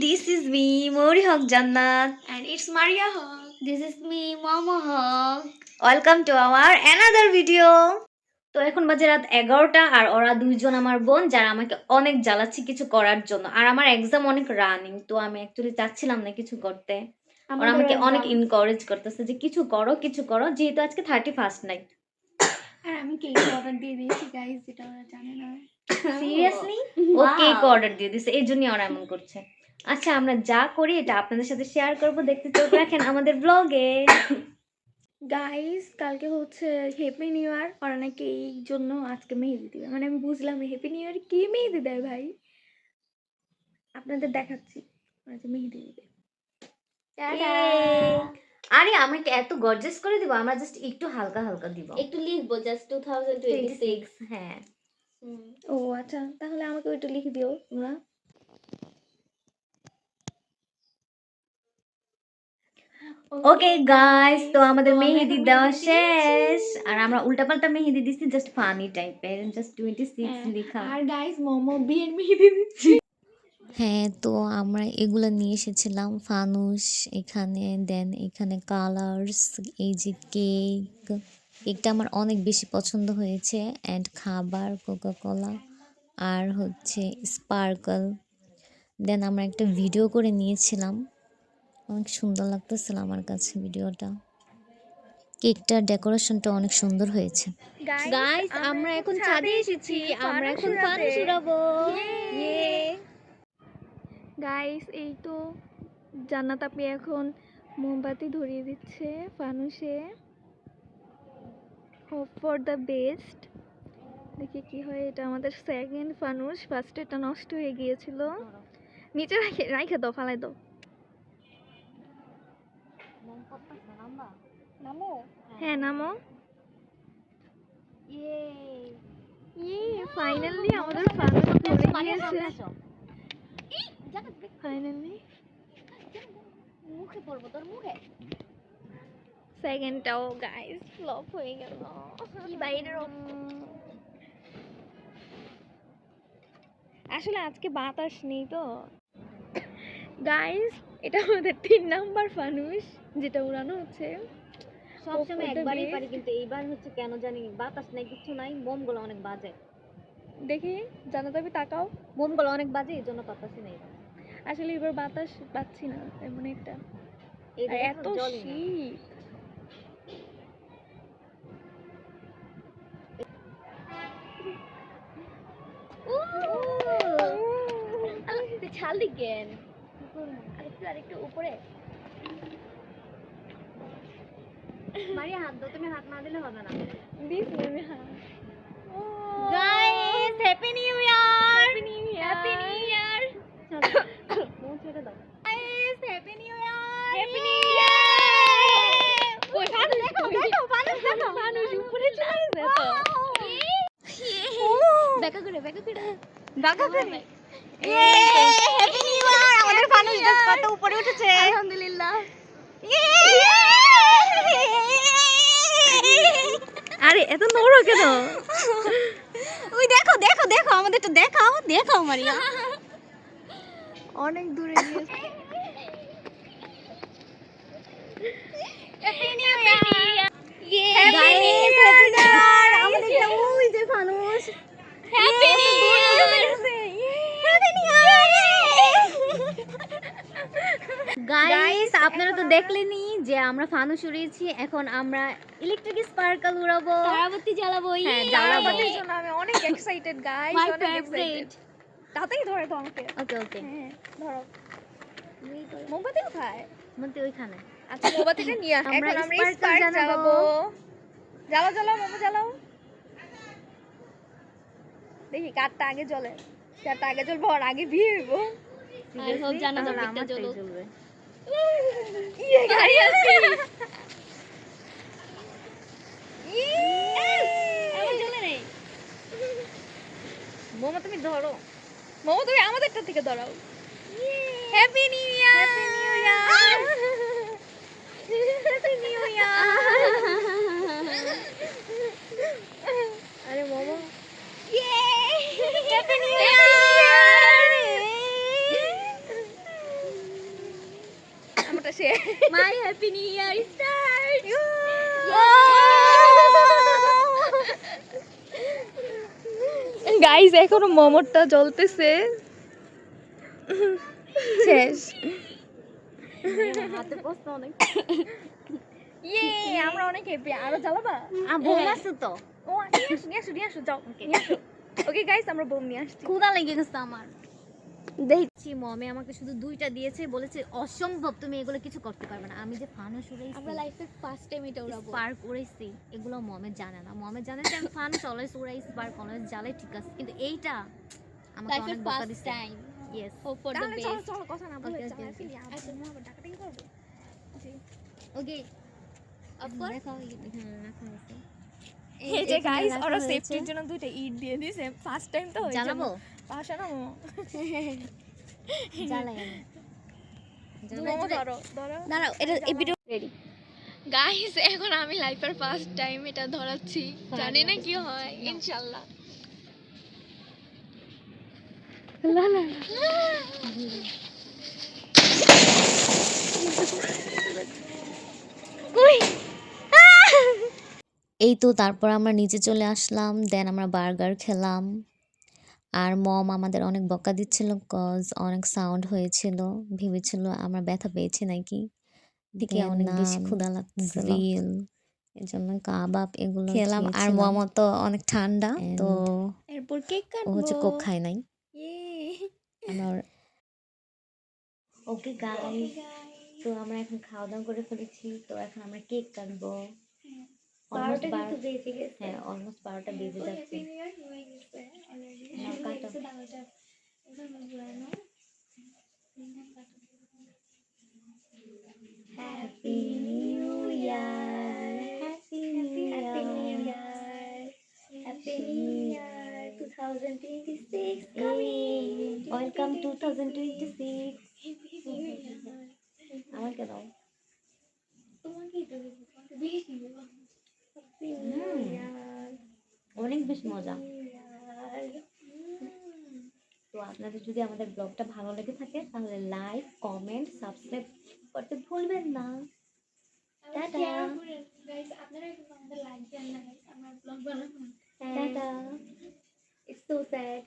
this is me, Mori Haq Jannat. And it's Maria Haq. This is me, Mama Haq. Welcome to our another video. তো এখন বাজে রাত 11টা আর ওরা দুইজন আমার বোন যারা আমাকে অনেক জ্বালাচ্ছে কিছু করার জন্য আর আমার এক্সাম অনেক রানিং তো আমি অ্যাকচুয়ালি চাচ্ছিলাম না কিছু করতে ওরা আমাকে অনেক এনকারেজ করতেছে যে কিছু করো যেহেতু আজকে 31st নাইট আর আমি কেক অর্ডার দিয়ে দিয়েছি গাইস, যেটা ওরা জানে না। সিরিয়াসলি ও কেক অর্ডার দিয়ে দিয়েছে এই জন্যই ওরা এমন করছে। আচ্ছা আমরা যা করি এটা আপনাদের সাথে শেয়ার করব, দেখতে চোখ রাখেন আমাদের ব্লগে। গাইস কালকে হচ্ছে হ্যাপি নিউ ইয়ার, ওরা নাকি এই জন্য আজকে মেহেদি দিবে। মানে আমি বুঝলাম হ্যাপি নিউ ইয়ার কি মেহেদি দেয় ভাই, আপনাদের দেখাচ্ছি ওরা যে মেহেদি দিবে। আরে আমাকে এত গর্জিয়াস করে দিব, আমরা জাস্ট একটু হালকা হালকা দিব, একটু লিখবো জাস্ট 2026। হ্যাঁ ও আচ্ছা, তাহলে আমাকে ওইটা লিখে দিও তোমরা। ওকে গাইস, তো আমাদের মেহেদি দেওয়া শেষ আর আমরা উল্টাপাল্টা মেহেদি দিছি, জাস্ট ফানি টাইপের, জাস্ট 26 লেখা। আর গাইস মোমো বিয়ের মেহেদি দিচ্ছি। হ্যাঁ, তো আমরা এগুলো নিয়ে এসেছিলাম, ফানুস এখানে, দেন এখানে কালার্স, এই যে কেকটা আমার অনেক বেশি পছন্দ হয়েছে, অ্যান্ড খাবার কোকা কোলা আর হচ্ছে স্পার্কল। দেন আমরা একটা ভিডিও করে নিয়েছিলাম, অনেক সুন্দর লাগতেছিল আমার কাছে ভিডিওটা। কেকটার ডেকোরেশনটা অনেক সুন্দর হয়েছে। গাইস আমরা এখন ছাদে এসেছি, আমরা এখন ফানুস উড়াবো। গাইস এই তো জান্নাত আপনি এখন মোমবাতি ধরিয়ে দিচ্ছে ফানুসে। হোপ ফর দ্য বেস্ট, দেখি কি হয়। এটা আমাদের সেকেন্ড ফানুস, ফার্স্ট এটা নষ্ট হয়ে গিয়েছিল। নিচে রাখে দাও, ফালাই দাও। হ্যাঁ নামো। ফাইনালি আমাদের ফানুস ধরে গিয়েছে। ফাইনালি মুখে পড়বো তোর মুখে। সেকেন্ডটাও গাইস ফ্লপ হয়ে গেল। কি বাইরের আসলে আজকে বাতাস নেই তো গাইস। এটা আমাদের 3 নাম্বার ফানুস যেটা উড়ানো হচ্ছে। সবসময় একবারই পারি, কিন্তু এইবার হচ্ছে কেন জানি বাতাস নাই, কিছু নাই, বোমগুলো অনেক বাজে। দেখি জানাতে আমি তাকাও, বোমগুলো অনেক বাজে এই জন্য পাতাসি নাই। আসলে এবার বাতাস পাচ্ছি না এমন একটা, এত শীত। ছাল দিকেন আরেকটু উপরে মারিয়া হাত দাও, তুমি হাত না দিলে হবে না। দিস আমি হাত। Guys happy new year, happy new year, happy new ইয়ার। মুখ ছেড়ে দাও। Guys happy new year, happy new ইয়ার। ওই ফানুস দেখো দেখো, ফানুস দেখো, ফানুস উপরে চলে গেছে তো। দেখা করে দেখা করে হ্যাপি নিউ ইয়ার। আমাদের ফানুস কত উপরে উঠেছে, আলহামদুলিল্লাহ। আরে এত নড়ো কেন? ওই দেখো দেখো দেখো আমাদেরটা দেখাও দেখাও মারিয়া। অনেক দূরে গিয়েছে। Happy new year. Guys happy new year. আমাদেরটা ওই যে ফানুস। Happy new year. Happy new year. Guys আপনারা তো দেখলেনই যে আমরা ফানুস উড়িয়েছি, এখন আমরা ইলেকট্রিক স্পার্কল উড়াবো, তারাবাতি জ্বালাবো। হ্যাঁ তারাবাতির জন্য আমি অনেক এক্সাইটেড গাইস, অনেক এক্সাইটেড। তাতেই ধরে তো আমাকে। ওকে ওকে হ্যাঁ ধরো। মোমবাতি কোথায়? মন্তে ওইখানে। আচ্ছা মোমবাতিটা নিয়ে আস। আমরা এখন আমরা স্পার্ক স্পার্ক জ্বালাবো। জ্বালাও জ্বালাও মোমো জ্বালাও। দেখি কারটা আগে জ্বলে, কারটা আগে জ্বলবে আর আগে বিয়ে হইব। আর হোক জানা যাবে একটা জ্বলবে। ইয়ে গাড়ি আছে। আমার জ্বলে নেই। মোমো তুমি ধরো। মোমো তুমি আমাদেরটা থেকে ধরাও। Happy new year, happy new year, happy new ইয়ার। আরে মোমো ইয়ে হ্যাপি নিউ ইয়ার। হচ্ছে মাই হ্যাপি নিউ ইয়ার স্টার্ট। গাইস এখনো মোমোটা জ্বলতেছে, শেষ। হাতে প্রশ্ন অনেক ইয়ে আমরা অনেক হ্যাপি। আরো জ্বালাবা? বোম আছে তো। ও নিয়ে আসো যাও। ওকে গাইস আমরা বোম নিয়ে আসছি। ক্ষুধা লেগে গেছে আমার। দেখছি মমে আমাকে শুধু 2টা দিয়েছে, বলেছে অসম্ভব, তুমি এগুলো কিছু করতে পারবে না। আমি যে ফানুস উড়াইছি, আমরা লাইফে ফার্স্ট টাইম এটা উড়াবো। স্পার্ক উড়াইছি, এগুলো মমে জানে না। মমে জানে যে আমি ফানুস অলওয়েজ উড়াই, স্পার্ক অলওয়েজ জ্বালাই, ঠিক আছে, কিন্তু এইটা আমাকে লাইফে অনেক বকা ফার্স্ট দিছে। Time. Yes. Hope for the তাহলে চলো বেস্ট। চলো কথা না বলে Okay, চালাই okay, ফেলি। আচ্ছা মু আবার ডাকাটাই করবো। জি ওকে, অফকোর্স। দেখো হ্যাঁ রাখা আছে। এই যে এখানে গাইস রাখা ওরা হয়েছে। সেফটির জন্য দুইটা ইট দিয়ে দিয়েছে, ফার্স্ট টাইম তো এই জন্য। জ্বালাবো? পাশা না মোমো। জ্বালাই আমি। মোমো ধরো ধরো। দাঁড়াও, এটা এই ভিডিও রেডি। গাইস এখন আমি লাইফের ফার্স্ট টাইম এটা ধরাচ্ছি, জানি না কি হয়, ইনশাআল্লাহ। লা লা এই তো তারপর আমরা নিচে চলে আসলাম, দেন আমরা বার্গার খেলাম। আর মম আমাদের অনেক বকা দিচ্ছিল, কজ অনেক সাউন্ড হয়েছিল, ভেবেছিল আমরা ব্যথা পেয়েছি নাকি, দিকে অনেক বেশি ক্ষুধা লাগছিল, এর জন্য কাবাব এগুলো খেলাম। আর মম তো অনেক ঠান্ডা, তো এরপর কেক ও কাটবো। হচ্ছে কোক খায় নাই। ইয়ে আমার ওকে গাইস, তো আমরা এখন খাওয়া দাওয়া করে ফেলেছি, তো এখন আমরা কেক কাটবো। অলমোস্ট 12টা বেজে গেছে। হ্যাঁ, অলমোস্ট 12টা বেজে যাচ্ছে। নাও কাটো। Happy new year, happy new year, happy new ইয়ার 2026 কামিং, ওয়েলকাম 2026। আমাকে দাও। অনেক বেশি মজা। তো আপনাদের যদি আমাদের ব্লগটা ভালো লেগে থাকে তাহলে লাইক, কমেন্ট, সাবস্ক্রাইব করতে ভুলবেন না। Tata. Tata. It's so sad.